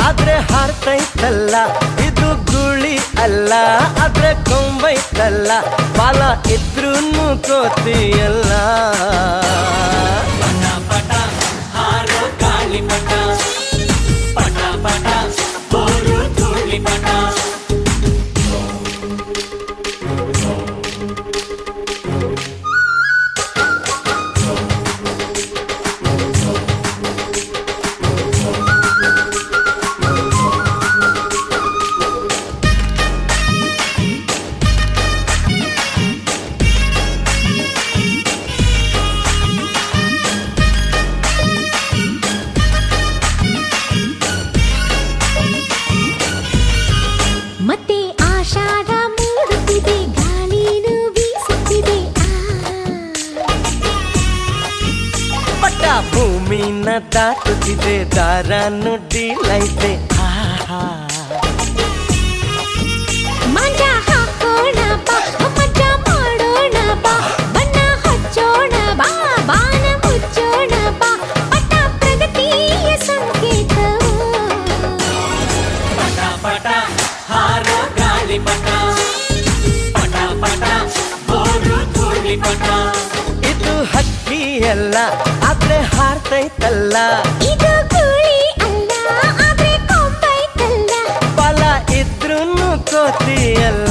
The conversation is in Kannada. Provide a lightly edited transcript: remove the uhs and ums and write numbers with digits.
ಆದ್ರೆ ಹಾರ್ತೈತಲ್ಲ, ಇದು ಗುಳಿ ಅಲ್ಲ ಆದ್ರೆ ಕೊಂಬೈತಲ್ಲ, ಬಾಲ ಇದ್ರೂನು ಕೋತಿಯಲ್ಲ. ಪಟ ಪಟ ಹಾರೋ ಗಾಳಿ ಪಟ, ಪಟ ಪಟ ಬೋರು ಧೂಳಿ ಪಟ. ಮತ್ತೆ ಆಷಾಢ ಮೂಡುತ್ತಿದೆ, ಗಾಳಿನೂ ಬೀಸುತ್ತಿದೆ. ಪಟ್ಟ ಭೂಮಿನ ದಾಟುತ್ತಿದೆ, ದಾರನು ಡೀಲೈತೆ. ಮಂಜ ಹಾಕೋಣ ಬಾ, ಮಜ ಮಾಡೋಣ ಬಾ, ಬಣ್ಣ ಹಚ್ಚೋಣ ಬಾ, ಬಾನ ಮುಚ್ಚೋಣ ಬಾ, ಪಟ ಪ್ರಗತಿಯ ಸಂಕೇತವು. ಪಟ ಪಟ ಹಾರೋ ಗಾಳಿ ಪಟ, ಪಟ ಪಟ ಬೋರು ಧೂಳಿ ಪಟ. ಇದು ಹಕ್ಕಿಯಲ್ಲ ಆದ್ರೆ ಹಾರ್ತೈತಲ್ಲ, ಇದು ಗುಳಿ ಅಲ್ಲ ಆದ್ರೆ ಕೊಂಬೈತಲ್ಲ, ಬಾಲ ಇದ್ರೂನು ಕೋತಿಯಲ್ಲ.